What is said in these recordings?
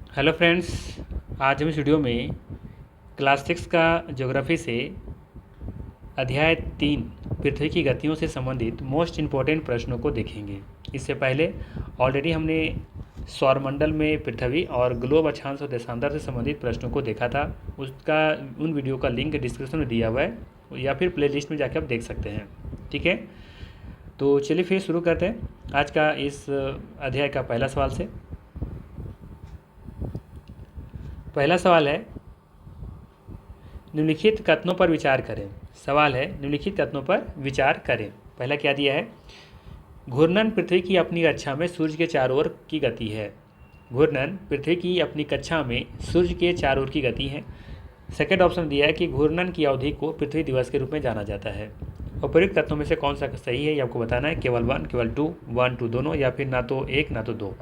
Hello friends, आज हम इस वीडियो में क्लास 6 का ज्योग्राफी से अध्याय 3 पृथ्वी की गतियों से संबंधित मोस्ट इम्पॉर्टेंट प्रश्नों को देखेंगे। इससे पहले ऑलरेडी हमने सौरमंडल में पृथ्वी और ग्लोब अक्षांश और देशांतर से संबंधित प्रश्नों को देखा था। उसका उन वीडियो का लिंक डिस्क्रिप्शन में दिया हुआ है या फिर प्लेलिस्ट में जाकर आप देख सकते हैं। ठीक है, तो चलिए फिर शुरू करते हैं आज का इस अध्याय का पहला सवाल से। पहला सवाल है, निम्नलिखित कथनों पर विचार करें। सवाल है, निम्नलिखित कथनों पर विचार करें। पहला क्या दिया है, घूर्णन पृथ्वी की अपनी कक्षा में सूर्य के चारों ओर की गति है। घूर्णन पृथ्वी की अपनी कक्षा में सूर्य के चारों ओर की गति है। सेकंड ऑप्शन दिया है कि घूर्णन की अवधि को पृथ्वी दिवस के रूप में जाना जाता है। उपयुक्त कथनों में से कौन सा सही है ये आपको बताना है। केवल वन, केवल टू, वन टू दोनों, या फिर ना तो एक ना तो दो।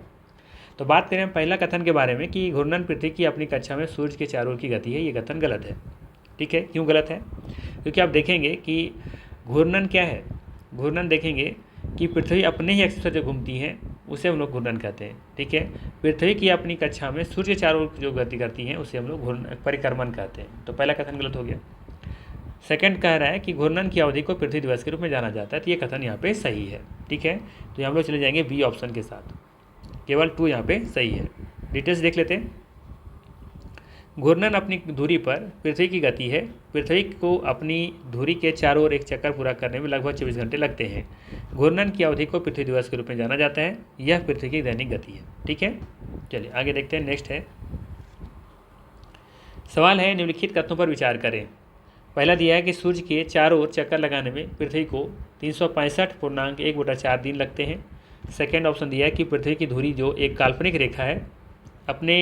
तो बात करें पहला कथन के बारे में कि घूर्णन पृथ्वी की अपनी कक्षा में सूर्य के चारों ओर की गति है, ये कथन गलत है। ठीक है, क्यों गलत है? क्योंकि आप देखेंगे कि घूर्णन क्या है। घूर्णन देखेंगे कि पृथ्वी अपने ही एक्सिस पर जो घूमती है उसे हम लोग घूर्णन कहते हैं। ठीक है, पृथ्वी की अपनी कक्षा में सूर्य के चारों ओर जो गति करती है उसे हम लोग परिक्रमण कहते हैं। तो पहला कथन गलत हो गया। सेकंड कह रहा है कि घूर्णन की अवधि को पृथ्वी दिवस के रूप में जाना जाता है, तो ये कथन यहाँ पे सही है। ठीक है, तो हम लोग चले जाएंगे बी ऑप्शन के साथ। केवल टू यहाँ पे सही है। डिटेल्स देख लेते हैं। घूर्णन अपनी धुरी पर पृथ्वी की गति है। पृथ्वी को अपनी धुरी के चारों ओर एक चक्कर पूरा करने में लगभग 24 घंटे लगते हैं। घूर्णन की अवधि को पृथ्वी दिवस के रूप में जाना जाता है। यह पृथ्वी की दैनिक गति है। ठीक है, चलिए आगे देखते हैं। नेक्स्ट है, सवाल है, निम्नलिखित कथनों पर विचार करें। पहला दिया है कि सूर्य के चारों ओर चक्कर लगाने में पृथ्वी को 365.1/4 दिन लगते हैं। सेकेंड ऑप्शन दिया है कि पृथ्वी की धुरी जो एक काल्पनिक रेखा है अपने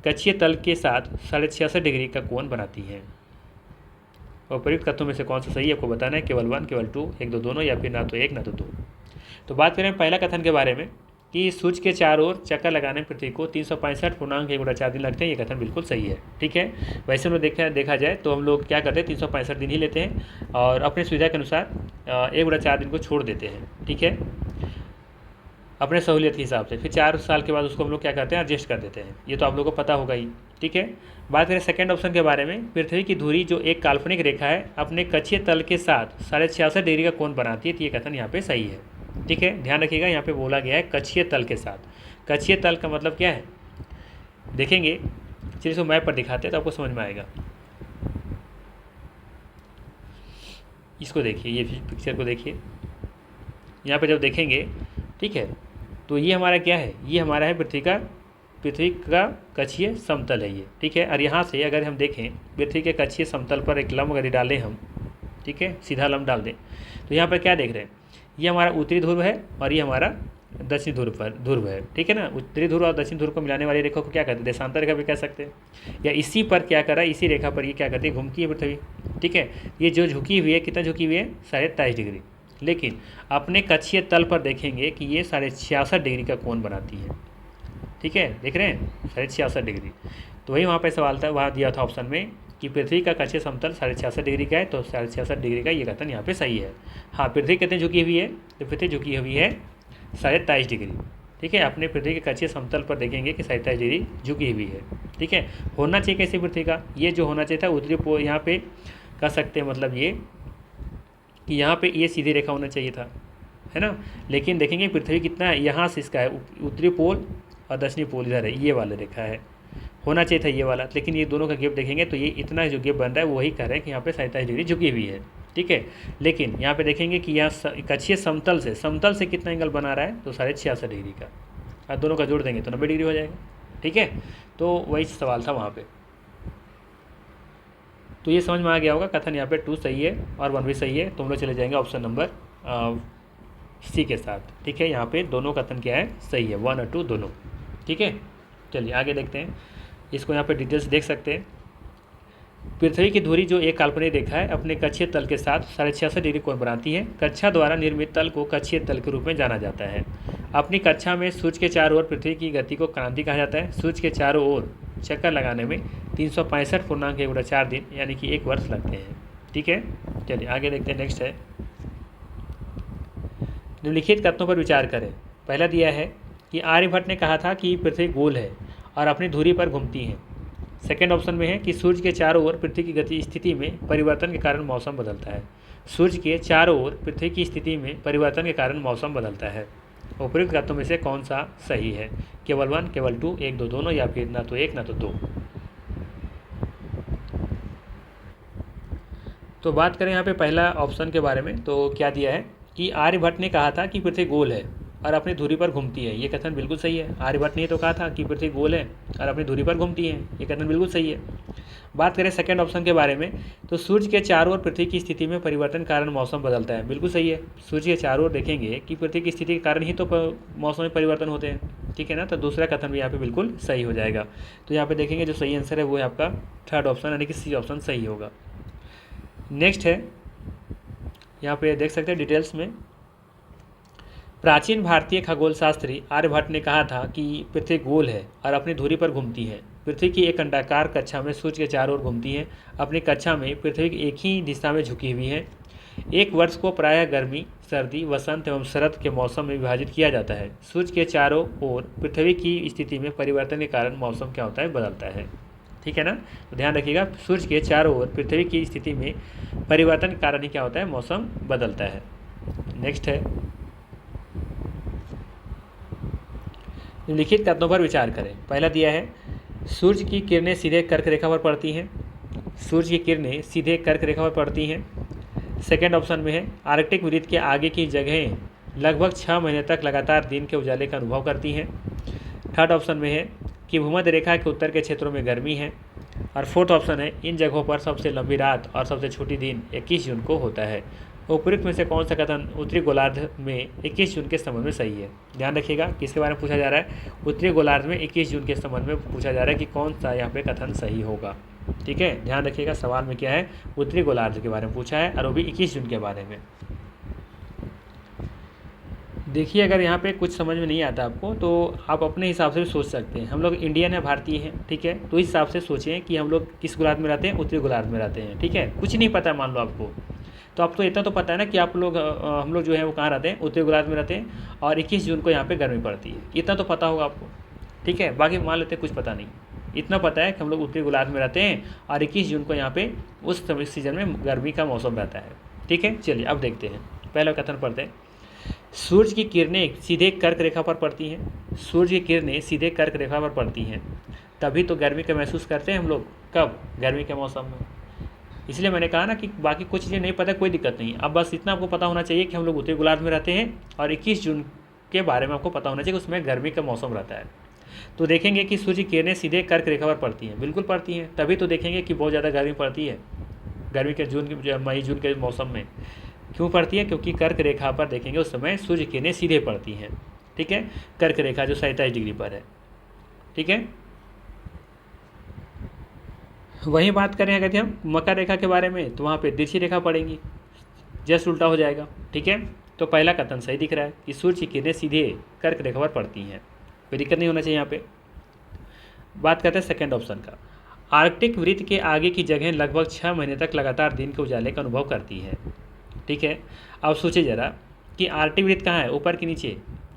कक्षीय तल के साथ 66.5 डिग्री का कोण बनाती है। उपयुक्त कथनों में से कौन सा सही है आपको बताना है। केवल वन, केवल टू, एक दो दोनों, या फिर ना तो एक ना तो दो। तो बात करें पहला कथन के बारे में कि सूर्य के चारों ओर चक्कर लगाने में पृथ्वी को 365.1/4 दिन लगते हैं, ये कथन बिल्कुल सही है। ठीक है, वैसे हम लोग देखा जाए तो हम लोग क्या करते हैं, 365 दिन ही लेते हैं और अपने सुविधा के अनुसार 1/4 दिन को छोड़ देते हैं। ठीक है, अपने सहूलियत के हिसाब से। फिर 4 साल के बाद उसको हम लोग क्या करते हैं, एडजस्ट कर देते हैं। ये तो आप लोगों को पता होगा ही। ठीक है, बात करें सेकंड ऑप्शन के बारे में, पृथ्वी की धुरी जो एक काल्पनिक रेखा है अपने कक्षीय तल के साथ 66.5 डिग्री का कोण बनाती है, तो ये कथन यहाँ पे सही है। ठीक है, ध्यान रखिएगा, यहाँ पे बोला गया है कक्षीय तल के साथ। कक्षीय तल का मतलब क्या है देखेंगे, चलिए इसको मैप पर दिखाते हैं तो आपको समझ में आएगा। इसको देखिए, ये पिक्चर को देखिए, यहाँ पे जब देखेंगे, ठीक है, तो ये हमारा क्या है, ये हमारा है पृथ्वी का कक्षीय समतल है ये। ठीक है, और यहाँ से अगर हम देखें पृथ्वी के कक्षीय समतल पर एक लंब अगर डालें हम, ठीक है, सीधा लंब डाल दें, तो यहाँ पर क्या देख रहे हैं, ये हमारा उत्तरी ध्रुव है और ये हमारा दक्षिणी ध्रुव है। ठीक है ना, उत्तरी ध्रुव और दक्षिण ध्रुव को मिलाने वाली रेखा को क्या कहते हैं, देशांतर रेखा भी कह सकते हैं। या इसी पर क्या कर रहा है, इसी रेखा पर ये क्या करती है, घूमती है पृथ्वी। ठीक है, ये जो झुकी हुई है, कितना झुकी हुई है, 23.5 डिग्री। लेकिन अपने कक्षीय तल पर देखेंगे कि ये 66.5 डिग्री का कोण बनाती है। ठीक है, देख रहे हैं 66.5 डिग्री। तो वही वहाँ पे सवाल था, वहाँ दिया था ऑप्शन में कि पृथ्वी का कक्षीय समतल 66.5 डिग्री का है, तो 66.5 डिग्री का ये कथन यहाँ पे सही है। हाँ, पृथ्वी कितनी झुकी हुई है, तो पृथ्वी झुकी हुई है 23.5 डिग्री। ठीक है, अपने पृथ्वी के कक्षीय समतल पर देखेंगे कि 27 डिग्री झुकी हुई है। ठीक है, होना चाहिए कैसे पृथ्वी का, ये जो होना चाहिए था उत्तरी पोल, यहाँ पे कह सकते हैं मतलब ये कि यहाँ पे ये सीधी रेखा होना चाहिए था, है ना। लेकिन देखेंगे पृथ्वी कितना है, यहाँ से इसका है उत्तरी पोल और दक्षिणी पोल इधर है, ये वाला रेखा है, होना चाहिए था ये वाला। लेकिन ये दोनों का गैप देखेंगे तो ये इतना जो गैप बन रहा है वही कह रहे हैं कि यहाँ पे 27 डिग्री झुकी हुई है। ठीक है, लेकिन यहाँ पे देखेंगे कि यहाँ कक्षीय समतल से कितना एंगल बना रहा है, तो 66.5 डिग्री का, और दोनों का जोड़ देंगे तो 90 डिग्री हो जाएगा। ठीक है, तो वही सवाल था वहाँ पे। तो ये समझ में आ गया होगा, कथन यहाँ पे 2 सही है और 1 भी सही है। तो हम लोग चले जाएंगे ऑप्शन नंबर सी के साथ। ठीक है, यहाँ पे दोनों कथन क्या है, सही है, 1 और 2 दोनों। ठीक है, चलिए आगे देखते हैं। इसको यहाँ पे डिटेल्स देख सकते हैं। पृथ्वी की धुरी जो एक काल्पनिक रेखा है अपने कक्षीय तल के साथ 66.5 डिग्री कोण बनाती है। कक्षा द्वारा निर्मित तल को कक्षीय तल के रूप में जाना जाता है। अपनी कक्षा में सूर्य के चारों ओर पृथ्वी की गति को क्रांति कहा जाता है। सूर्य के चारों ओर चक्कर लगाने में 365.1/4 दिन यानी कि 1 वर्ष लगते हैं। ठीक है, चलिए आगे देखते हैं। नेक्स्ट है, निम्नलिखित कथनों पर विचार करें। पहला दिया है कि आर्यभट्ट ने कहा था कि पृथ्वी गोल है और अपनी धुरी पर घूमती हैं। सेकेंड ऑप्शन में है कि सूर्य के चारों ओर पृथ्वी की गति स्थिति में परिवर्तन के कारण मौसम बदलता है। सूर्य के चारों ओर पृथ्वी की स्थिति में परिवर्तन के कारण मौसम बदलता है। उपयुक्त कथनों में से कौन सा सही है? केवल 1, केवल 2, 1, 2 दोनों, या फिर ना तो 1 ना तो 2। तो बात करें यहाँ पे पहला ऑप्शन के बारे में, तो क्या दिया है कि आर्यभट्ट ने कहा था कि पृथ्वी गोल है और अपनी धुरी पर घूमती है। ये कथन बिल्कुल सही है। आर्यभट्ट ने तो कहा था कि पृथ्वी गोल है और अपनी धुरी पर घूमती है। ये कथन बिल्कुल सही है। बात करें सेकंड ऑप्शन के बारे में, तो सूर्य के चारों ओर पृथ्वी की स्थिति में परिवर्तन के कारण मौसम बदलता है। बिल्कुल सही है। सूर्य के चारों ओर देखेंगे कि पृथ्वी की स्थिति के कारण ही तो मौसम में परिवर्तन होते हैं, ठीक है ना। तो दूसरा कथन भी यहाँ पे बिल्कुल सही हो जाएगा। तो यहाँ पे देखेंगे जो सही आंसर है वो है आपका थर्ड ऑप्शन, यानी कि सी ऑप्शन सही होगा। नेक्स्ट है, यहाँ पे देख सकते हैं डिटेल्स में, प्राचीन भारतीय खगोल शास्त्री आर्यभट्ट ने कहा था कि पृथ्वी गोल है और अपनी धुरी पर घूमती है। पृथ्वी की एक अंडाकार कक्षा में सूर्य के चारों ओर घूमती है। अपनी कक्षा में पृथ्वी एक ही दिशा में झुकी हुई है। एक वर्ष को प्रायः गर्मी, सर्दी, वसंत एवं शरद के मौसम में विभाजित किया जाता है। सूर्य के चारों ओर पृथ्वी की स्थिति में परिवर्तन के कारण मौसम क्या होता है? बदलता है, ठीक है ना। तो ध्यान रखिएगा, सूर्य के चारों ओर पृथ्वी की स्थिति में परिवर्तन के कारण ही क्या होता है? मौसम बदलता है। नेक्स्ट है, निम्नलिखित कथनों पर विचार करें। पहला दिया है, सूर्य की किरणें सीधे कर्क रेखा पर पड़ती हैं। सूर्य की किरणें सीधे कर्क रेखा पर पड़ती हैं। सेकेंड ऑप्शन में है, आर्कटिक वृत्त के आगे की जगहें लगभग 6 महीने तक लगातार दिन के उजाले का अनुभव करती हैं। थर्ड ऑप्शन में है कि भूमध्य रेखा के उत्तर के क्षेत्रों में गर्मी है। और फोर्थ ऑप्शन है, इन जगहों पर सबसे लंबी रात और सबसे छोटी दिन 21 जून को होता है। उपयुक्त में से कौन सा कथन उत्तरी गोलार्ध में 21 जून के संबंध में सही है? ध्यान रखिएगा, किसके बारे में पूछा जा रहा है? उत्तरी गोलार्ध में 21 जून के संबंध में पूछा जा रहा है कि कौन सा यहाँ पे कथन सही होगा, ठीक है। ध्यान रखिएगा, सवाल में क्या है? उत्तरी गोलार्ध के बारे में पूछा है और वो भी 21 जून के बारे में। देखिए, अगर यहाँ पे कुछ समझ में नहीं आता आपको तो आप अपने हिसाब से भी सोच सकते हैं। हम लोग इंडियन है, भारतीय हैं, ठीक है। तो इस हिसाब से सोचें कि हम लोग किस गोलार्ध में रहते हैं? उत्तरी गोलार्ध में रहते हैं, ठीक है। कुछ नहीं पता मान लो आपको, तो आपको इतना तो पता है ना कि आप लोग हम लोग जो है वो कहाँ रहते हैं? उत्तरी गोलार्ध में रहते हैं और 21 जून को यहाँ पे गर्मी पड़ती है। इतना तो पता होगा आपको, ठीक है। बाकी मान लेते हैं कुछ पता नहीं। इतना पता है कि हम लोग उत्तरी गोलार्ध में रहते हैं और 21 जून को यहाँ पे उस सीजन में गर्मी का मौसम रहता है, ठीक है। चलिए अब देखते हैं, पहला कथन पढ़ते हैं। सूर्य की किरणें सीधे कर्क रेखा पर पड़ती हैं। सूर्य की किरणें सीधे कर्क रेखा पर पड़ती हैं, तभी तो गर्मी का महसूस करते हैं हम लोग। कब? गर्मी के मौसम में। इसलिए मैंने कहा ना कि बाकी कुछ चीज़ें नहीं पता, कोई दिक्कत नहीं। अब बस इतना आपको पता होना चाहिए कि हम लोग उत्तरी गोलार्ध में रहते हैं और 21 जून के बारे में आपको पता होना चाहिए, उसमें गर्मी का मौसम रहता है। तो देखेंगे कि सूर्य की किरणें सीधे कर्क रेखा पर पड़ती हैं, बिल्कुल पड़ती हैं, तभी तो देखेंगे कि बहुत ज़्यादा गर्मी पड़ती है। गर्मी के मई जून के मौसम में क्यों पड़ती है? क्योंकि कर्क रेखा पर देखेंगे उस समय सूर्य किरणें सीधे पड़ती हैं, ठीक है। कर्क रेखा जो 27 डिग्री पर है, ठीक है। वहीं बात करें अगर हम मकर रेखा के बारे में, तो वहाँ पे तिरछी रेखा पड़ेगी, जस्ट उल्टा हो जाएगा, ठीक है। तो पहला कथन सही दिख रहा है कि सूर्य की किरणें सीधे कर्क रेखा पर पड़ती हैं, कोई दिक्कत नहीं होना चाहिए यहाँ पे। बात करते हैं सेकेंड ऑप्शन का, आर्कटिक वृत्त के आगे की जगह लगभग 6 महीने तक लगातार दिन के उजाले का अनुभव करती है, ठीक है। अब सोचिए ज़रा कि आर्कटिक वृत्त कहाँ है? ऊपर के नीचे?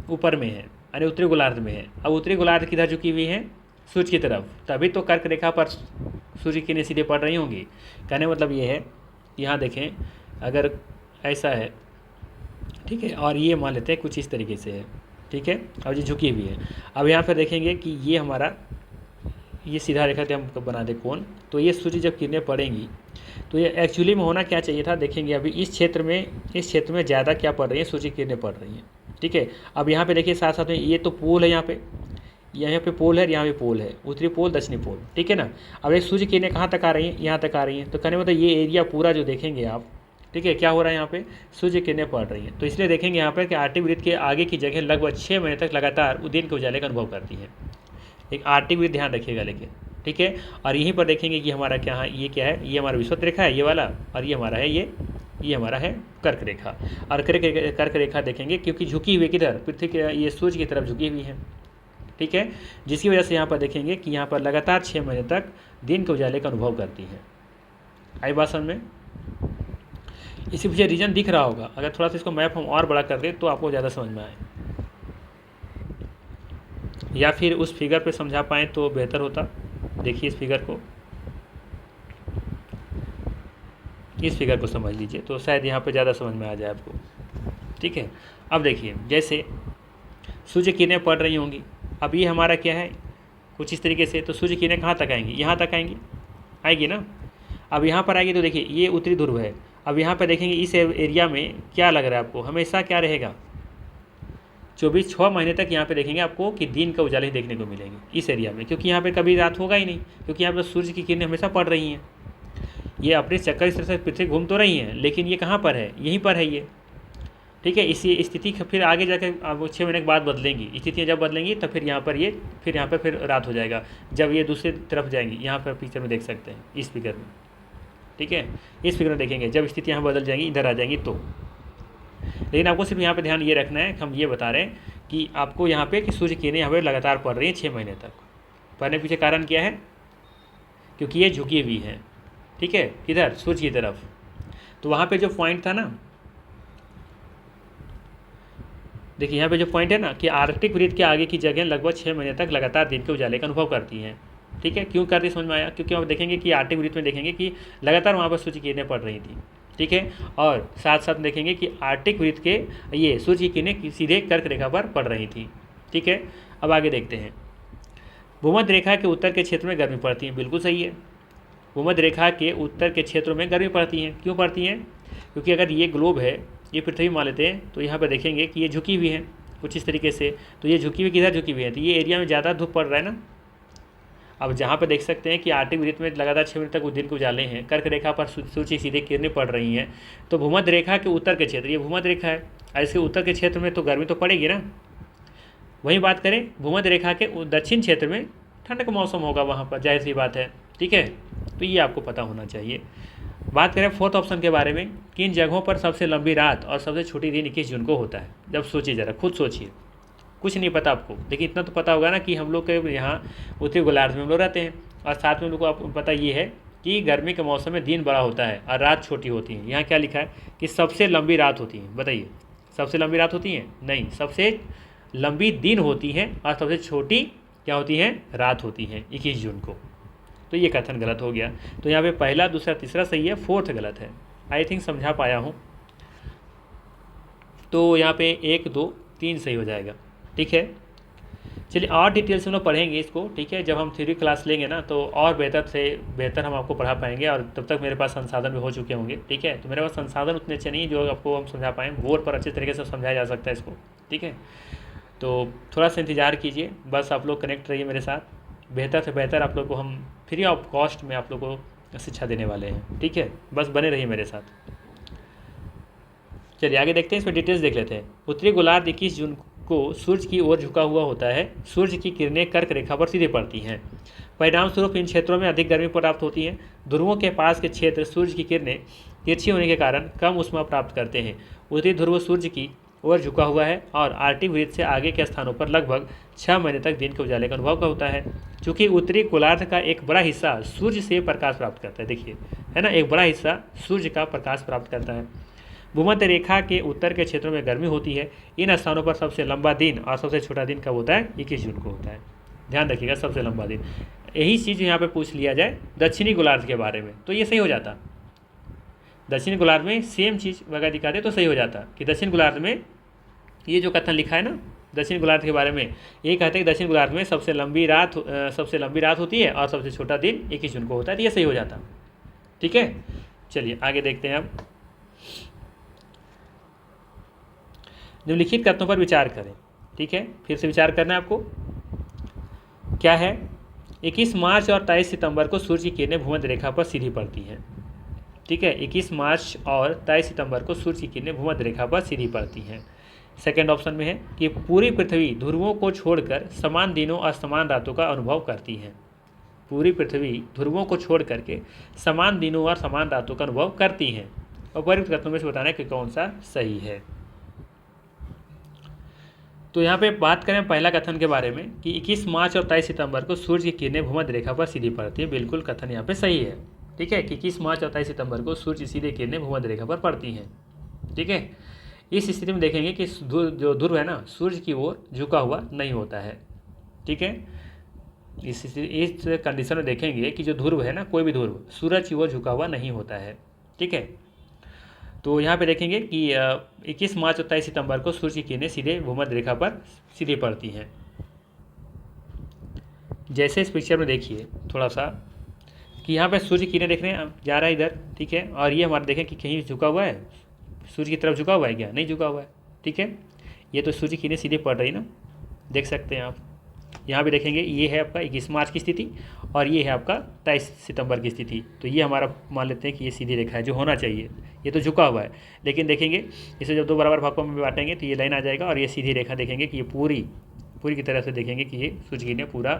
ऊपर में है, यानी उत्तरी गोलार्ध में है। अब उत्तरी गोलार्ध किधर झुकी हुई है? सूर्य की तरफ, तभी तो कर्क रेखा पर सूर्य की किरणें सीधे पड़ रही होंगी। कहने मतलब ये है, यहाँ देखें अगर ऐसा है, ठीक है, और ये मान लेते हैं कुछ इस तरीके से है, ठीक है, और ये झुकी हुई है। अब यहाँ पर देखेंगे कि ये हमारा ये सीधा रेखा थे हम बना दे कोण, तो ये सूर्य जब किरणें पड़ेंगी तो ये एक्चुअली में होना क्या चाहिए था? देखेंगे अभी इस क्षेत्र में ज़्यादा क्या पड़ रही है? सूर्य किरणें पड़ रही हैं, ठीक है। अब यहाँ पे देखिए साथ साथ में ये तो पोल है, यहाँ पे पोल है, यहाँ पे पोल है, उत्तरी पोल दक्षिणी पोल, ठीक है ना। अब ये सूर्य किरणें कहाँ तक आ रही हैं? यहाँ तक आ रही हैं। तो कहने मतलब ये एरिया पूरा जो देखेंगे आप, ठीक है, क्या हो रहा है? यहाँ पे सूर्य किरणें पड़ रही हैं। तो इसलिए देखेंगे यहाँ पर कि आर्कटिक वृत्त के आगे की जगह लगभग 6 महीने तक लगातार दिन के उजाले का अनुभव करती है। एक आर्कटिक वृत्त ध्यान रखिएगा लेकिन, ठीक है। और यहीं पर देखेंगे कि हमारा क्या है, ये क्या है? ये हमारा विषुवत रेखा है, ये वाला, और ये हमारा है ये हमारा है कर्क रेखा। और कर्क रेखा देखेंगे क्योंकि झुकी हुई किधर? पृथ्वी के, ये सूर्य की तरफ झुकी हुई है, ठीक है। जिसकी वजह से यहाँ पर देखेंगे कि यहाँ पर लगातार 6 महीने तक दिन के उजाले का अनुभव करती है। आई बात समझ में? इसी पीछे रीजन दिख रहा होगा, अगर थोड़ा सा इसको मैप हम और बड़ा कर दें तो आपको ज़्यादा समझ में आए। या फिर उस फिगर पे समझा पाएँ तो बेहतर होता। देखिए इस फिगर को समझ लीजिए तो शायद यहाँ पे ज़्यादा समझ में आ जाए आपको। ठीक है, अब देखिए जैसे सूर्य किरणें पड़ रही होंगी, अब ये हमारा क्या है कुछ इस तरीके से, तो सूर्य किरणें कहाँ तक आएंगी, यहाँ तक आएगी ना। अब यहाँ पर आएगी तो देखिए ये उत्तरी ध्रुव है। अब यहाँ पर देखेंगे इस एरिया में क्या लग रहा है आपको, हमेशा क्या रहेगा 6 महीने तक यहाँ पे देखेंगे आपको कि दिन का उजाले ही देखने को मिलेंगे इस एरिया में, क्योंकि यहाँ पे कभी रात होगा ही नहीं, क्योंकि यहाँ पर सूर्य की किरणें हमेशा पड़ रही हैं। ये अपने चक्कर इस तरह से पृथ्वी घूम तो रही हैं, लेकिन ये कहाँ पर है, यहीं पर है ये। ठीक है, इसी स्थिति फिर आगे जाकर अब 6 महीने के बाद बदलेंगी स्थितियाँ, जब बदलेंगी तब फिर यहाँ पर फिर रात हो जाएगा, जब ये दूसरी तरफ जाएंगी। यहाँ पर पिक्चर में देख सकते हैं इस फिगर में। ठीक है, इस फिगर में देखेंगे जब स्थिति यहाँ बदल जाएंगी, इधर आ जाएंगी तो। लेकिन आपको सिर्फ यहाँ पे ध्यान ये रखना है, हम ये बता रहे हैं कि आपको यहाँ पे कि सूर्य किरणें यहाँ पे लगातार पड़ रही हैं 6 महीने तक। पड़ने के पीछे कारण क्या है, क्योंकि ये झुकी हुई है। ठीक है, किधर, सूर्य की तरफ। तो वहाँ पे जो पॉइंट था ना, देखिए यहाँ पे जो पॉइंट है ना कि आर्कटिक वृत्त के आगे की जगह लगभग 6 महीने तक लगातार दिन के उजाले का अनुभव करती हैं। ठीक है, क्यों करती समझ में आया, क्योंकि हम देखेंगे कि आर्कटिक वृत्त में देखेंगे कि लगातार वहाँ पर सूर्य की किरणें पड़ रही थी। ठीक है, और साथ साथ देखेंगे कि आर्कटिक वृत्त के ये सूर्य की किरणें सीधे कर्क रेखा पर पड़ रही थी। ठीक है, अब आगे देखते हैं। भूमध्य रेखा के उत्तर के क्षेत्र में गर्मी पड़ती है, बिल्कुल सही है। भूमध्य रेखा के उत्तर के क्षेत्रों में गर्मी पड़ती हैं, क्यों पड़ती हैं, क्योंकि अगर ये ग्लोब है, ये पृथ्वी मान लेते हैं, तो यहाँ पर देखेंगे कि ये झुकी हुई है कुछ इस तरीके से। तो ये झुकी हुई किधर झुकी हुई है, तो ये एरिया में ज़्यादा धूप पड़ रहा है ना। अब जहाँ पर देख सकते हैं कि आर्कटिक वृत्त में लगातार 6 महीने तक दिन के उजाले हैं, कर्क रेखा पर सूर्य की सीधे किरणें पड़ रही हैं, तो भूमध्य रेखा के उत्तर के क्षेत्र, ये भूमध्य रेखा है, और इसके उत्तर के क्षेत्र में तो गर्मी तो पड़ेगी ना। वहीं बात करें भूमध्य रेखा के दक्षिण क्षेत्र में ठंड का मौसम होगा, वहाँ पर जाहिर सी बात है। ठीक है, तो ये आपको पता होना चाहिए। बात करें फोर्थ ऑप्शन के बारे में, किन जगहों पर सबसे लंबी रात और सबसे छोटी दिन 21 जून को होता है। जब सोचिए ज़रा, खुद सोचिए, कुछ नहीं पता आपको, लेकिन इतना तो पता होगा ना कि हम लोग के यहाँ उत्तरी गोलार्ध में हम लोग रहते हैं, और साथ में हम लोग को आपको पता ये है कि गर्मी के मौसम में दिन बड़ा होता है और रात छोटी होती है। यहाँ क्या लिखा है कि सबसे लंबी रात होती है, बताइए सबसे लंबी रात होती है, नहीं, सबसे लंबी दिन होती हैं और सबसे छोटी क्या होती हैं, रात होती हैं 21 जून को। तो ये कथन गलत हो गया। तो यहाँ पे पहला, दूसरा, तीसरा सही है, फोर्थ गलत है। आई थिंक समझा पाया हूँ। तो यहाँ पे 1, 2, 3 सही हो जाएगा। ठीक है, चलिए और डिटेल से हम लोग पढ़ेंगे इसको। ठीक है, जब हम थ्योरी क्लास लेंगे ना तो और बेहतर से बेहतर हम आपको पढ़ा पाएंगे, और तब तक मेरे पास संसाधन भी हो चुके होंगे। ठीक है, तो मेरे पास संसाधन उतने अच्छे नहीं जो आपको हम समझा पाएँ, बोर्ड पर अच्छे तरीके से समझाया जा सकता है इसको। ठीक है, तो थोड़ा सा इंतज़ार कीजिए, बस आप लोग कनेक्ट रहिए मेरे साथ। बेहतर से बेहतर आप लोग को हम फ्री ऑफ कॉस्ट में आप लोग को शिक्षा देने वाले हैं। ठीक है, बस बने रहिए मेरे साथ। चलिए आगे देखते हैं, इसमें डिटेल्स देख लेते हैं। उत्तरी गोलार्ध 21 जून को सूर्य की ओर झुका हुआ होता है। सूर्य की किरणें कर्क रेखा पर सीधे पड़ती हैं। परिणाम स्वरूप इन क्षेत्रों में अधिक गर्मी प्राप्त होती है। ध्रुवों के पास के क्षेत्र सूर्य की किरणें तिरछी होने के कारण कम ऊष्मा प्राप्त करते हैं। उत्तरी ध्रुव सूर्य की ओर झुका हुआ है और आर्कटिक वृत्त से आगे के स्थानों पर लगभग 6 महीने तक दिन के उजाले का अनुभव होता है। चूँकि उत्तरी गोलार्ध का एक बड़ा हिस्सा सूर्य से प्रकाश प्राप्त करता है, देखिए है ना, एक बड़ा हिस्सा सूर्य का प्रकाश प्राप्त करता है। भूमध्य रेखा के उत्तर के क्षेत्रों में गर्मी होती है। इन स्थानों पर सबसे लंबा दिन और सबसे छोटा दिन कब होता है, 21 जून को होता है। ध्यान रखिएगा, सबसे लंबा दिन। यही चीज़ यहाँ पे पूछ लिया जाए दक्षिणी गोलार्ध के बारे में तो ये सही हो जाता। दक्षिणी गोलार्ध में सेम चीज़ वगैरह दिखाते तो सही हो जाता कि दक्षिण गोलार्ध में ये जो कथन लिखा है ना दक्षिण गोलार्ध के बारे में, ये कहते हैं कि दक्षिण गोलार्ध में सबसे लंबी रात होती है और सबसे छोटा दिन 21 जून को होता है, तो ये सही हो जाता। ठीक है, चलिए आगे देखते हैं। अब निम्नलिखित कथनों पर विचार करें। ठीक है, फिर से विचार करना है आपको। क्या है, 21 मार्च और 23 सितंबर को सूर्य की किरणें भूमध्य रेखा पर सीधी पड़ती हैं। ठीक है, 21 मार्च और 23 सितंबर को सूर्य की किरणें भूमध्य रेखा पर सीधी पड़ती हैं। सेकेंड ऑप्शन में है कि पूरी पृथ्वी ध्रुवों को छोड़कर समान दिनों और समान रातों का अनुभव करती है। पूरी पृथ्वी ध्रुवों को छोड़ करके समान दिनों और समान रातों का अनुभव करती हैं। और उपयुक्त कथनों में से बताना है कि कौन सा सही है। तो यहाँ पे बात करें पहला कथन के बारे में कि 21 मार्च और 23 सितंबर को सूर्य की किरणें भूमध्य रेखा पर सीधी पड़ती है। बिल्कुल कथन यहाँ पे सही है। ठीक है, कि 21 मार्च और 23 सितंबर को सूर्य की सीधे किरणें भूमध्य रेखा पर पड़ती हैं। ठीक है, इस स्थिति में देखेंगे कि जो ध्रुव है ना सूर्य की ओर झुका हुआ नहीं होता है। ठीक है। इस कंडीशन में देखेंगे कि जो ध्रुव है ना, कोई भी ध्रुव सूरज की ओर झुका हुआ नहीं होता है। ठीक है, तो यहाँ पे देखेंगे कि 21 मार्च और 23 सितंबर को सूर्य की किरणें सीधे भूमध्य रेखा पर सीधे पड़ती हैं। जैसे इस पिक्चर में देखिए थोड़ा सा कि यहाँ पे सूर्य की किरणें देख रहे हैं, जा रहा है इधर, ठीक है, और ये हमारा देखें कि कहीं झुका हुआ है, सूर्य की तरफ झुका हुआ है क्या? नहीं झुका हुआ है। ठीक है, ये तो सूर्य की किरणें सीधे पड़ रही ना, देख सकते हैं आप। यहाँ भी देखेंगे ये है आपका 21 मार्च की स्थिति और ये है आपका 23 सितंबर की स्थिति। तो ये हमारा मान लेते हैं कि ये सीधी रेखा है जो होना चाहिए, ये तो झुका हुआ है। लेकिन देखेंगे इसे जब दो बराबर भागों में बांटेंगे तो ये लाइन आ जाएगा और ये सीधी रेखा देखेंगे कि ये पूरी की तरह से देखेंगे कि ये सूर्य की किरणें पूरा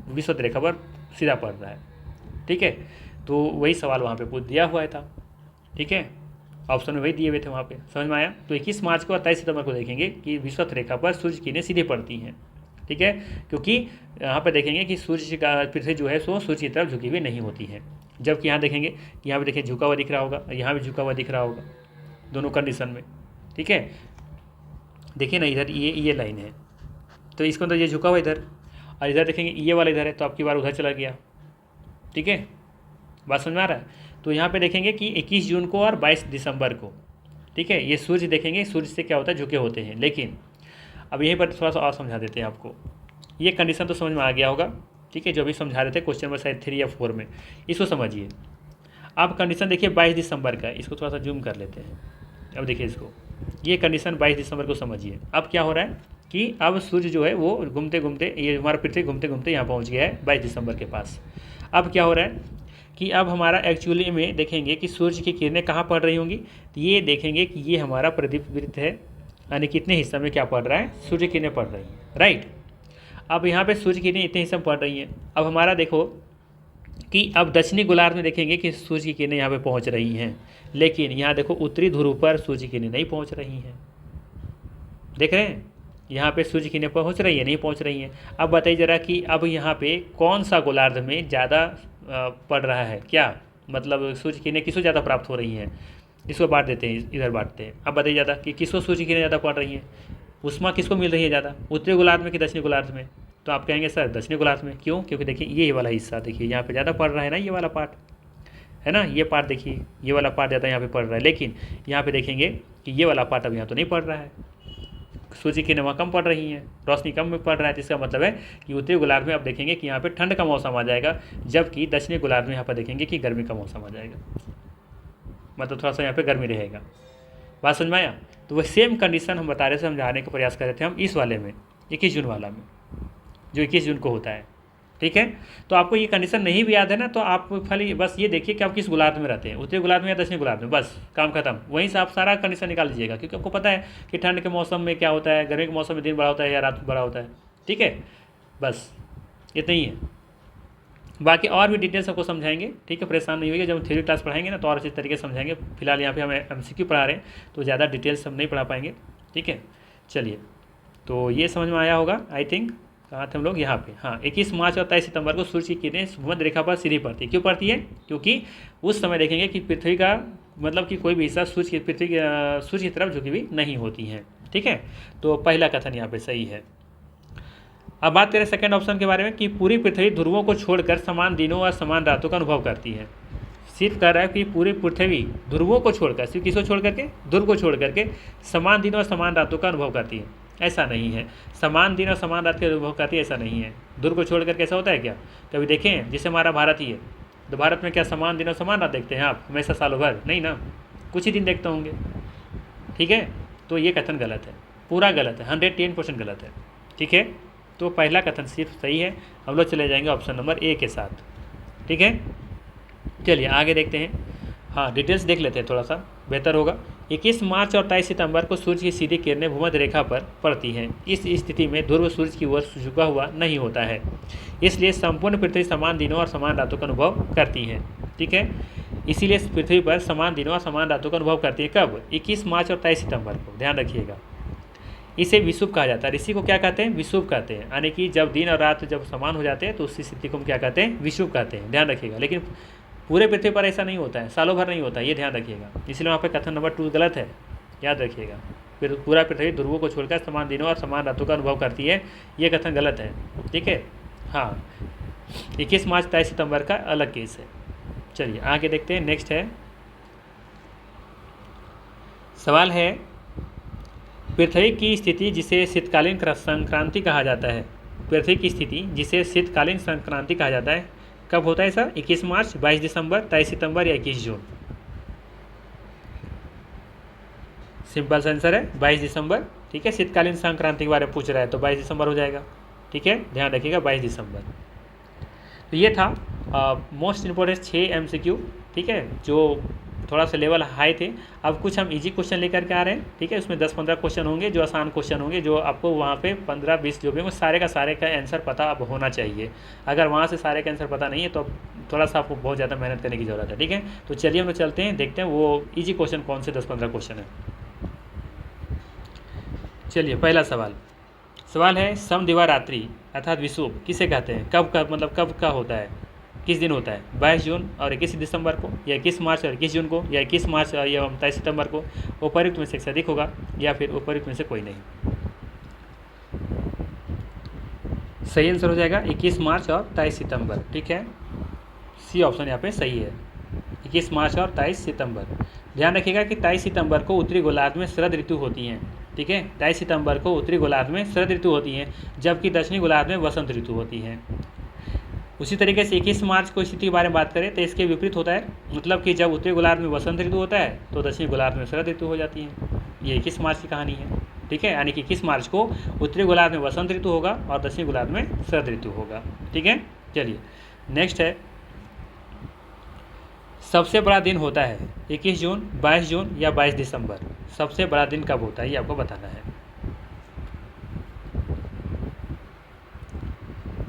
विषुवत रेखा पर सीधा पड़ रहा है। ठीक है, तो वही सवाल वहाँ पे दिया हुआ था। ठीक है, ऑप्शन में वही दिए हुए थे वहाँ पे, समझ में आया। तो 21 मार्च को और 23 सितंबर को देखेंगे कि विषुवत रेखा पर सूर्य की किरणें सीधे पड़ती हैं। ठीक है, क्योंकि यहाँ पर देखेंगे कि सूर्य का पृथ्वी जो है सो सूर्य की तरफ झुकी हुई नहीं होती है। जबकि यहाँ देखेंगे कि यहाँ पे देखिए झुका हुआ दिख रहा होगा, यहाँ भी झुका हुआ दिख रहा होगा, दोनों कंडीशन में। ठीक है, देखिए ना इधर ये लाइन है, तो इसको अंदर ये झुका हुआ इधर, और इधर देखेंगे ये वाला इधर है, तो आपकी बार उधर चला गया। ठीक है, बात समझ में आ रहा है। तो यहाँ पे देखेंगे कि 21 जून को और 22 दिसंबर को, ठीक है, ये सूर्य देखेंगे, सूर्य से क्या होता है, झुके होते हैं। लेकिन अब यहीं पर थोड़ा सा और समझा देते हैं आपको। ये कंडीशन तो समझ में आ गया होगा। ठीक है, जो भी समझा रहे थे क्वेश्चन नंबर शायद 3 या 4 में, इसको समझिए। अब कंडीशन देखिए 22 दिसंबर का, इसको थोड़ा सा जूम कर लेते हैं। अब देखिए इसको, ये कंडीशन 22 दिसंबर को समझिए। अब क्या हो रहा है कि अब सूर्य जो है वो घूमते घूमते, ये हमारा पृथ्वी घूमते घूमते यहाँ पहुँच गया है 22 दिसंबर के पास। अब क्या हो रहा है कि अब हमारा एक्चुअली में देखेंगे कि सूर्य की किरणें कहाँ पड़ रही होंगी, तो ये देखेंगे कि ये हमारा प्रदीप वृत्त है, यानी कितने हिस्से में क्या पड़ रहा है, सूर्य की किरणें पड़ रही हैं। राइट, अब यहाँ पे सूर्य की किरणें इतने हिस्से में पड़ रही हैं। अब हमारा देखो कि अब दक्षिणी गोलार्ध में देखेंगे कि सूर्य की किरणें यहाँ पे पहुँच रही हैं, लेकिन यहाँ देखो उत्तरी ध्रुव पर सूर्य की किरणें नहीं पहुँच रही हैं। देख रहे हैं, यहाँ पे सूर्य की किरणें पहुँच रही है, नहीं पहुँच रही हैं। अब बताइए जरा कि अब यहाँ पे कौन सा गोलार्ध में ज़्यादा पड़ रहा है, क्या मतलब सूर्य की किरणें किसको ज़्यादा प्राप्त हो रही हैं, इसको बांट देते हैं, इधर बांटते हैं। अब बताइए ज़्यादा कि किसको सूर्य की किरणें ज़्यादा पड़ रही हैं, उष्मा किसको मिल रही है ज़्यादा, उत्तरी गोलार्ध में कि दक्षिणी गोलार्ध में? तो आप कहेंगे सर दक्षिणी गोलार्ध में। क्यों? क्योंकि देखिए ये वाला हिस्सा देखिए यहाँ पे ज़्यादा पड़ रहा है ना, ये वाला पार्ट है ना, ये पार्ट देखिए, ये वाला पार्ट ज़्यादा यहाँ पे पड़ रहा है। लेकिन यहाँ पे देखेंगे कि ये वाला पार्ट अब यहाँ तो नहीं पड़ रहा है, सूर्य की किरणें कम पड़ रही हैं, रोशनी कम में पड़ रहा है। जिसका मतलब है कि उत्तरी गोलार्ध में आप देखेंगे कि यहाँ पे ठंड का मौसम आ जाएगा, जबकि दक्षिणी गोलार्ध में यहाँ पर देखेंगे कि गर्मी का मौसम आ जाएगा, मतलब थोड़ा सा यहाँ पे गर्मी रहेगा। बात समझ में आया। तो वह सेम कंडीशन हम बता रहे थे, समझाने का प्रयास कर रहे थे हम इस वाले में, 21 जून वाला में, जो 21 जून को होता है। ठीक है, तो आपको ये कंडीशन नहीं भी याद है ना, तो आप खाली बस ये देखिए कि आप किस गोलार्ध में रहते हैं, उत्तरी गोलार्ध में या दक्षिणी गोलार्ध में, बस काम खत्म। वहीं से आप सारा कंडीशन निकाल लीजिएगा, क्योंकि आपको पता है कि ठंड के मौसम में क्या होता है, गर्मी के मौसम में दिन बड़ा होता है या रात बड़ा होता है। ठीक है, बस इतना ही है, बाकी और भी डिटेल्स आपको समझाएंगे। ठीक है, परेशान नहीं होइए, जब हम थ्योरी क्लास पढ़ाएंगे ना तो और अच्छे तरीके से समझाएंगे। फिलहाल यहाँ पे हम MCQ पढ़ा रहे हैं, तो ज़्यादा डिटेल्स हम नहीं पढ़ा पाएंगे। ठीक है, चलिए, तो ये समझ में आया होगा आई थिंक। कहाँ थे हम लोग, यहाँ पे। हाँ, 21 मार्च और 23 सितंबर को सूर्य की किरणें भूमध्य रेखा पर सीधी पड़ती है। क्यों पड़ती है? क्योंकि उस समय देखेंगे कि पृथ्वी का मतलब कि कोई भी हिस्सा सूर्य की तरफ झुकी हुई नहीं होती हैं। ठीक है, तो पहला कथन यहाँ पे सही है। अब बात करें सेकंड ऑप्शन के बारे में कि पूरी पृथ्वी ध्रुवों को छोड़कर समान दिनों और समान रातों का अनुभव करती है। सिर्फ कह रहा है कि पूरी पृथ्वी ध्रुवों को छोड़कर, सिर्फ किसको छोड़ करके, ध्रुव को छोड़ करके समान दिनों और समान रातों का अनुभव करती है। ऐसा नहीं है, समान दिन और समान रात का अनुभव करती है, ऐसा नहीं है। ध्रुव को छोड़ करके ऐसा होता है क्या? कभी देखें, जैसे हमारा भारत ही है, तो भारत में क्या समान दिन और समान रात देखते हैं आप हमेशा सालों भर? नहीं ना, कुछ ही दिन देखते होंगे। ठीक है, तो ये कथन गलत है, पूरा गलत है, 110% गलत है। ठीक है, तो पहला कथन सिर्फ सही है। हम लोग चले जाएंगे ऑप्शन नंबर ए के साथ। ठीक है, चलिए आगे देखते हैं। हाँ, डिटेल्स देख लेते हैं, थोड़ा सा बेहतर होगा। 21 मार्च और 23 सितंबर को सूर्य की सीधी किरणें भूमध्य रेखा पर पड़ती हैं। इस स्थिति में ध्रुव सूर्य की ओर झुका हुआ नहीं होता है, इसलिए संपूर्ण पृथ्वी समान दिनों और समान रातों का अनुभव करती है। ठीक है, इसीलिए पृथ्वी पर समान दिनों और समान रातों का अनुभव करती है। कब? 21 मार्च और 23 सितंबर को, ध्यान रखिएगा। इसे विषुव कहा जाता है। ऋषि को क्या कहते हैं? विषुव कहते हैं, यानी कि जब दिन और रात जब समान हो जाते हैं तो उसी स्थिति को हम क्या कहते हैं? विषुव कहते हैं। ध्यान रखिएगा, लेकिन पूरे पृथ्वी पर ऐसा नहीं होता है, सालों भर नहीं होता है, ये ध्यान रखिएगा। इसलिए वहाँ पे कथन नंबर 2 गलत है, याद रखिएगा। पूरा पृथ्वी ध्रुवों को छोड़कर समान दिनों और समान रातों का अनुभव करती है, ये कथन गलत है। ठीक है, हाँ 21 मार्च 23 सितंबर का अलग केस है। चलिए आगे देखते हैं। नेक्स्ट है, सवाल है पृथ्वी की स्थिति जिसे शीतकालीन संक्रांति कहा जाता है, पृथ्वी की स्थिति जिसे शीतकालीन संक्रांति कहा जाता है कब होता है सर? 21 मार्च, 22 दिसंबर, 23 सितंबर या 21 जून? सिंपल सा आंसर है 22 दिसंबर। ठीक है, शीतकालीन संक्रांति के बारे में पूछ रहा है तो 22 दिसंबर हो जाएगा। ठीक है, ध्यान रखिएगा 22 दिसंबर। तो ये था मोस्ट इम्पोर्टेंट 6 MCQ। ठीक है, जो थोड़ा सा लेवल हाई थे। अब कुछ हम इजी क्वेश्चन लेकर के आ रहे हैं। ठीक है, उसमें 10-15 क्वेश्चन होंगे जो आसान क्वेश्चन होंगे, जो आपको वहाँ पे 15-20 जो भी होंगे सारे का आंसर पता अब होना चाहिए। अगर वहाँ से सारे का आंसर पता नहीं है तो थोड़ा सा आपको बहुत ज़्यादा मेहनत करने की ज़रूरत है। ठीक है, तो चलिए हम लोग चलते हैं, देखते हैं वो ईजी क्वेश्चन कौन से 10-15 क्वेश्चन है। चलिए पहला सवाल है समदिवारात्रि अर्थात विषुव किसे कहते हैं? कब का होता है, किस दिन होता है? 22 जून और 21 दिसंबर को, या 21 मार्च और 21 जून को, या 21 मार्च और 23 सितंबर को? उपयुक्त में से अधिक होगा या फिर उपयुक्त में से कोई नहीं? सही आंसर हो जाएगा 21 मार्च और 23 सितंबर। ठीक है, सी ऑप्शन यहाँ पे सही है, 21 मार्च और 23 सितंबर। ध्यान रखिएगा कि 23 सितंबर को उत्तरी गोलार्ध में शरद ऋतु होती हैं। ठीक है, 23 सितंबर को उत्तरी गोलार्ध में शरद ऋतु होती हैं, जबकि दक्षिणी गोलार्ध में वसंत ऋतु होती है। उसी तरीके से 21 मार्च को स्थिति के बारे में बात करें तो इसके विपरीत होता है, मतलब कि जब उत्तरी गोलार्ध में वसंत ऋतु होता है तो दक्षिणी गोलार्ध में शरद ऋतु हो जाती है। ये 21 मार्च की कहानी है। ठीक है, यानी कि 21 मार्च को उत्तरी गोलार्ध में वसंत ऋतु होगा और दक्षिणी गोलार्ध में शरद ऋतु होगा। ठीक है, चलिए नेक्स्ट है, सबसे बड़ा दिन होता है 21 जून, 22 जून या 22 दिसंबर? सबसे बड़ा दिन कब होता है ये आपको बताना है।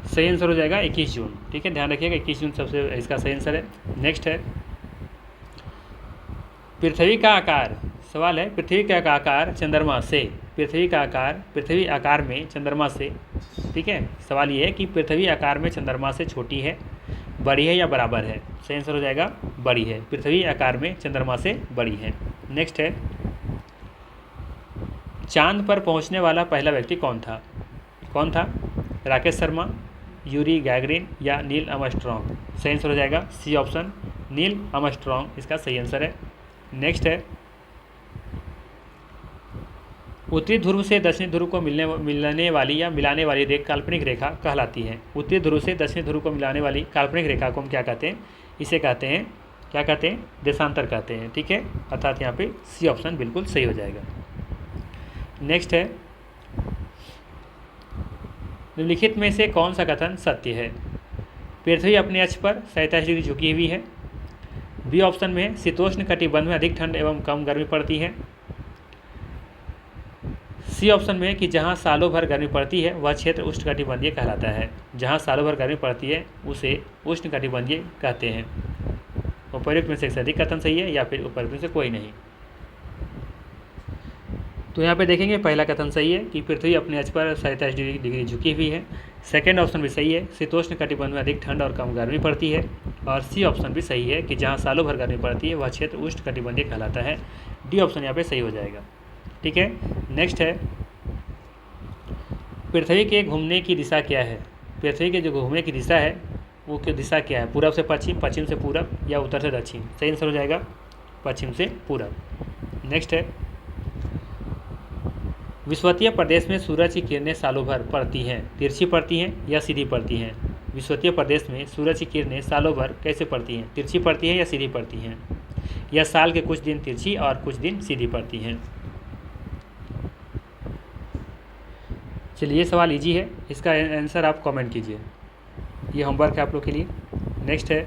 सही आंसर हो जाएगा 21 जून। ठीक है, ध्यान रखिएगा 21 जून सबसे इसका सही आंसर है। नेक्स्ट है, पृथ्वी का आकार, सवाल है पृथ्वी का आकार चंद्रमा से, पृथ्वी का आकार, पृथ्वी आकार में चंद्रमा से। ठीक है, सवाल ये है कि पृथ्वी आकार में चंद्रमा से छोटी है, बड़ी है या बराबर है? सही आंसर हो जाएगा बड़ी है, पृथ्वी आकार में चंद्रमा से बड़ी है। नेक्स्ट है, चांद पर पहुंचने वाला पहला व्यक्ति कौन था? राकेश शर्मा, यूरी गैगरिन या नील आर्मस्ट्रॉन्ग? सही आंसर हो जाएगा सी ऑप्शन, नील आर्मस्ट्रॉन्ग इसका सही आंसर है। नेक्स्ट है, उत्तरी ध्रुव से दक्षिणी ध्रुव को मिलने वाली या मिलाने वाली काल्पनिक रेखा कहलाती है। उत्तरी ध्रुव से दक्षिणी ध्रुव को मिलाने वाली काल्पनिक रेखा को हम क्या कहते हैं? इसे कहते हैं, क्या कहते हैं? देशांतर कहते हैं। ठीक है, अर्थात यहाँ पे सी ऑप्शन बिल्कुल सही हो जाएगा। नेक्स्ट है, निम्नलिखित में से कौन सा कथन सत्य है? पृथ्वी अपने अक्ष पर 47 डिग्री झुकी हुई है। बी ऑप्शन में शीतोष्ण कटिबंध में अधिक ठंड एवं कम गर्मी पड़ती है। सी ऑप्शन में कि जहां सालों भर गर्मी पड़ती है वह क्षेत्र उष्णकटिबंधीय कहलाता है। जहां सालों भर गर्मी पड़ती है उसे उष्णकटिबंधीय कहते हैं। उपयुक्त में से अधिक कथन सही है या फिर उपयुक्त में से कोई नहीं? तो यहाँ पे देखेंगे पहला कथन सही है कि पृथ्वी अपने अक्ष पर 47 डिग्री झुकी हुई है। सेकेंड ऑप्शन भी सही है, शीतोष्ण कटिबंध में अधिक ठंड और कम गर्मी पड़ती है। और सी ऑप्शन भी सही है कि जहाँ सालों भर गर्मी पड़ती है वह क्षेत्र उष्ण कटिबंधीय कहलाता है। डी ऑप्शन यहाँ पे सही हो जाएगा। ठीक है, नेक्स्ट है, पृथ्वी के घूमने की दिशा क्या है? पृथ्वी के जो घूमने की दिशा है वो की दिशा क्या है? पूरब से पश्चिम, पश्चिम से पूरब या उत्तर से दक्षिण? सही आंसर हो जाएगा पश्चिम से पूरब। नेक्स्ट है, विषुवतीय प्रदेश में सूरज की किरणें सालों भर पड़ती हैं, तिरछी पड़ती हैं या सीधी पड़ती हैं? विषुवतीय प्रदेश में सूरज की किरणें सालों भर कैसे पड़ती हैं? तिरछी पड़ती हैं या सीधी पड़ती हैं? या साल के कुछ दिन तिरछी और कुछ दिन सीधी पड़ती हैं? चलिए ये सवाल इजी है, इसका आंसर आप कमेंट कीजिए, ये होमवर्क है आप लोग के लिए। नेक्स्ट है,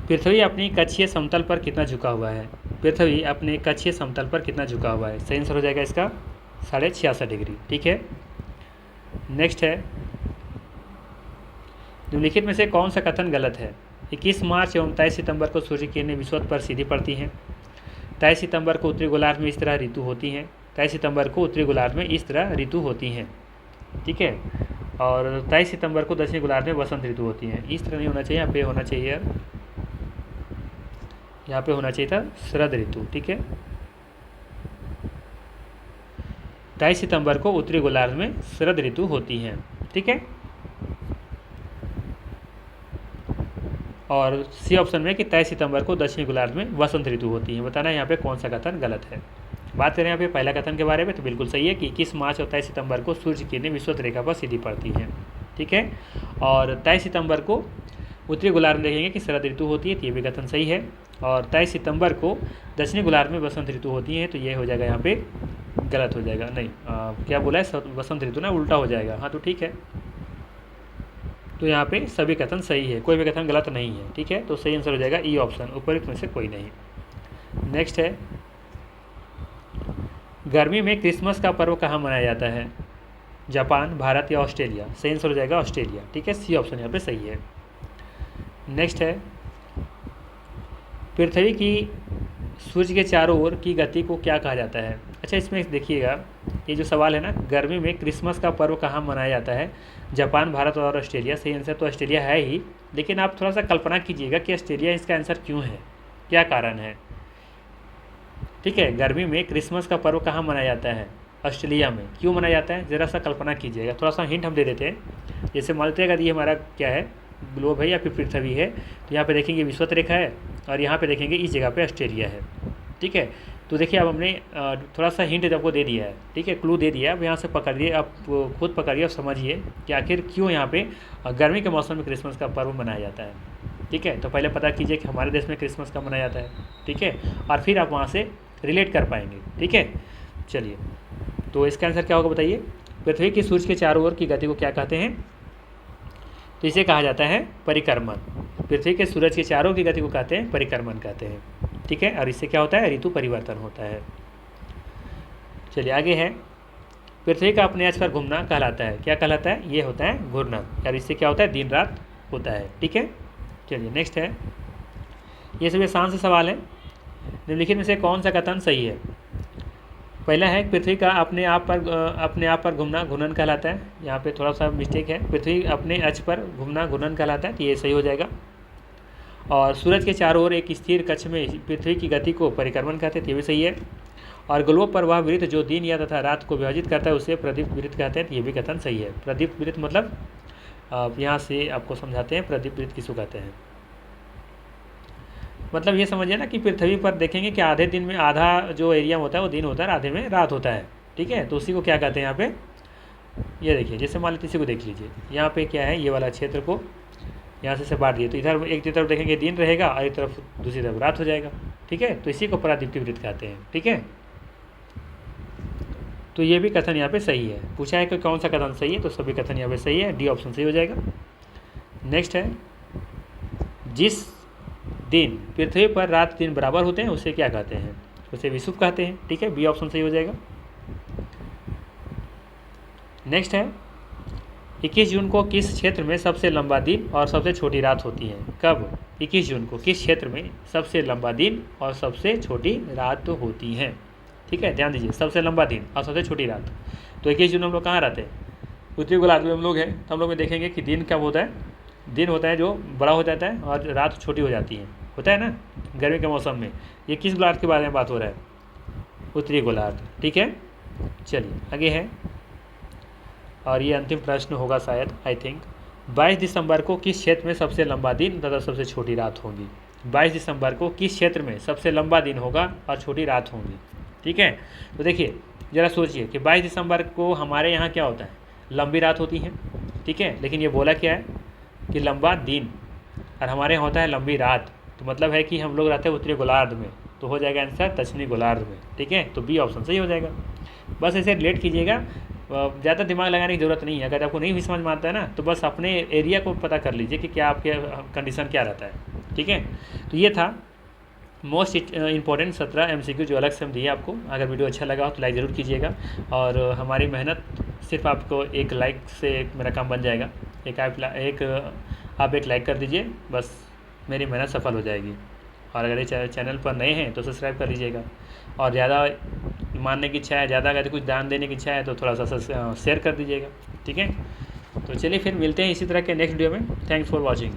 पृथ्वी अपनी कक्षीय समतल पर कितना झुका हुआ है? पृथ्वी अपने कक्षीय समतल पर कितना झुका हुआ है? सही आंसर हो जाएगा इसका 66.5 डिग्री। ठीक है, नेक्स्ट है, निम्नलिखित में से कौन सा कथन गलत है? 21 मार्च एवं 23 सितंबर को सूर्य की किरणें विषुवत पर सीधी पड़ती हैं। 23 सितंबर को उत्तरी गोलार्ध में इस तरह ऋतु होती हैं। 23 सितंबर को उत्तरी गोलार्ध में इस तरह ऋतु होती हैं। ठीक है, और 23 सितंबर को दक्षिणी गोलार्ध में वसंत ऋतु होती हैं। इस तरह नहीं होना चाहिए, यहाँ पे होना चाहिए यहाँ पे होना चाहिए था शरद ऋतु। ठीक है, 23 सितंबर को उत्तरी गोलार्ध में शरद ऋतु होती है। ठीक है, और सी ऑप्शन में कि 23 सितंबर को दक्षिणी गोलार्ध में वसंत ऋतु होती है। बताना यहाँ पे कौन सा कथन गलत है। बात करें यहाँ पे पहला कथन के बारे में तो बिल्कुल सही है कि 21 मार्च और 23 सितंबर को सूर्य की किरणें विषुवत रेखा पर सीधी पड़ती हैं। ठीक है, और 23 सितंबर को उत्तरी गोलार्ध में देखेंगे कि शरद ऋतु होती है, तो ये भी कथन सही है। और 23 सितंबर को दक्षिणी गोलार्ध में वसंत ऋतु होती है, तो ये हो जाएगा यहाँ पे गलत हो जाएगा। नहीं, क्या बोला है, वसंत ऋतु ना उल्टा हो जाएगा। हाँ तो ठीक है, तो यहाँ पे सभी कथन सही है, कोई भी कथन गलत नहीं है। ठीक है, तो सही आंसर हो जाएगा ई ऑप्शन, उपयुक्त में से कोई नहीं। नेक्स्ट है, गर्मी में क्रिसमस का पर्व कहाँ मनाया जाता है? जापान, भारत या ऑस्ट्रेलिया? सही आंसर हो जाएगा ऑस्ट्रेलिया। ठीक है, सी ऑप्शन यहाँ पे सही है। नेक्स्ट है, पृथ्वी की सूर्य के चारों ओर की गति को क्या कहा जाता है? अच्छा, इसमें देखिएगा, ये जो सवाल है ना, गर्मी में क्रिसमस का पर्व कहाँ मनाया जाता है? जापान, भारत और ऑस्ट्रेलिया। सही आंसर तो ऑस्ट्रेलिया है ही, लेकिन आप थोड़ा सा कल्पना कीजिएगा कि ऑस्ट्रेलिया इसका आंसर क्यों है, क्या कारण है। ठीक है, गर्मी में क्रिसमस का पर्व कहाँ मनाया जाता है? ऑस्ट्रेलिया में। क्यों मनाया जाता है, ज़रा सा कल्पना कीजिएगा। थोड़ा सा हिंट हम दे देते हैं। जैसे मान लेते हैं अगर ये हमारा क्या है, ग्लोब है या फिर पृथ्वी है, तो यहाँ पे देखेंगे विषुवत रेखा है और यहाँ पे देखेंगे इस जगह पे ऑस्ट्रेलिया है। ठीक है, तो देखिए अब हमने थोड़ा सा हिंट आपको दे दिया है। ठीक है, क्लू दे दिया, अब यहाँ से पकड़िए, आप खुद पकड़िए और समझिए कि आखिर क्यों यहाँ पे गर्मी के मौसम में क्रिसमस का पर्व मनाया जाता है। ठीक है, तो पहले पता कीजिए कि हमारे देश में क्रिसमस का मनाया जाता है। ठीक है, और फिर आप वहाँ से रिलेट कर पाएंगे। ठीक है, चलिए, तो इसका आंसर क्या होगा बताइए? पृथ्वी की सूर्य के चारों ओर की गति को क्या कहते हैं? तो इसे कहा जाता है परिक्रमण। पृथ्वी के सूरज के चारों की गति को कहते हैं परिक्रमण कहते हैं। ठीक है, और इससे क्या होता है? ऋतु परिवर्तन होता है। चलिए आगे है, पृथ्वी का अपने अक्ष पर घूमना कहलाता है, क्या कहलाता है? ये होता है घूर्णन, और इससे क्या होता है? दिन रात होता है। ठीक है, चलिए नेक्स्ट है, ये सभी आसान से सवाल है। निम्नलिखित में से कौन सा कथन सही है? पहला है, पृथ्वी का अपने आप पर घूमना घूर्णन कहलाता है। यहाँ पे थोड़ा सा मिस्टेक है, पृथ्वी अपने अक्ष पर घूमना घूर्णन कहलाता है, तो ये सही हो जाएगा। और सूरज के चारों ओर एक स्थिर कक्ष में पृथ्वी की गति को परिक्रमण कहते हैं, ये भी सही है। और ग्लोब पर वह वृत्त जो दिन या तथा रात को विभाजित करता है उसे प्रदीप्त वृत्त कहते हैं, ये भी कथन सही है। प्रदीप्त वृत्त मतलब यहाँ से आपको समझाते हैं प्रदीप्त वृत्त किसको कहते हैं। मतलब ये समझिए ना कि पृथ्वी पर देखेंगे कि आधे दिन में आधा जो एरिया होता है वो दिन होता है, आधे में रात होता है। ठीक है, तो उसी को क्या कहते हैं यहाँ पे? ये देखिए, जैसे मान लीजिए इसी को देख लीजिए, यहाँ पे क्या है, ये वाला क्षेत्र को यहाँ से बांट दिए, तो इधर एक तरफ देखेंगे दिन रहेगा और एक तरफ दूसरी तरफ रात हो जाएगा। ठीक है, तो इसी को प्रदीप्त वृत्त कहते हैं। ठीक है, तो ये भी कथन यहाँ पे सही है। पूछा है कि कौन सा कथन सही है, तो सभी कथन यहाँ पे सही है, डी ऑप्शन सही हो जाएगा। नेक्स्ट है, जिस दिन पृथ्वी पर रात दिन बराबर होते हैं उसे क्या कहते हैं? उसे विषुव कहते हैं। ठीक है, बी ऑप्शन सही हो जाएगा। नेक्स्ट है, 21 जून को किस क्षेत्र में सबसे लंबा दिन और सबसे छोटी रात होती है? कब? 21 जून को किस क्षेत्र में सबसे लंबा दिन और सबसे छोटी रात होती है? ठीक है, ध्यान दीजिए, सबसे लंबा दिन और सबसे छोटी रात। तो 21 जून हम लोग कहाँ रहते हैं? उत्तरी गोलार्ध में हम लोग हैं, तो हम लोग में देखेंगे कि दिन कब होता है? दिन होता है जो बड़ा हो जाता है और रात छोटी हो जाती है, होता है ना गर्मी के मौसम में। ये किस गोलार्ध के बारे में बात हो रहा है? उत्तरी गोलार्ध। ठीक है, चलिए आगे है, और ये अंतिम प्रश्न होगा शायद, आई थिंक। 22 दिसंबर को किस क्षेत्र में सबसे लंबा दिन तथा सबसे छोटी रात होगी? 22 दिसंबर को किस क्षेत्र में सबसे लंबा दिन होगा और छोटी रात होगी? ठीक है, तो देखिए ज़रा सोचिए कि 22 दिसंबर को हमारे यहाँ क्या होता है? लंबी रात होती है। ठीक है, लेकिन ये बोला क्या है कि लंबा दिन, और हमारे यहाँ होता है लंबी रात, तो मतलब है कि हम लोग रहते हैं उत्तरी गोलार्ध में, तो हो जाएगा आंसर दक्षिणी गोलार्ध में। ठीक है, तो बी ऑप्शन सही हो जाएगा। बस ऐसे रिलेट कीजिएगा, ज़्यादा दिमाग लगाने की ज़रूरत नहीं है। अगर आपको नहीं भी समझ में आता है ना, तो बस अपने एरिया को पता कर लीजिए कि क्या आपके कंडीशन क्या रहता है। ठीक है, तो ये था मोस्ट इंपॉर्टेंट 17 MCQ जो अलग से हम दिए आपको। अगर वीडियो अच्छा लगा हो तो लाइक ज़रूर कीजिएगा, और हमारी मेहनत सिर्फ आपको एक लाइक से मेरा काम बन जाएगा। आप एक लाइक कर दीजिए, बस मेरी मेहनत सफल हो जाएगी। और अगर ये चैनल पर नए हैं तो सब्सक्राइब कर लीजिएगा, और ज़्यादा मानने की इच्छा है, ज़्यादा अगर कुछ दान देने की इच्छा है तो थोड़ा सा शेयर कर दीजिएगा। ठीक है, तो चलिए फिर मिलते हैं इसी तरह के नेक्स्ट वीडियो में। Thanks for watching.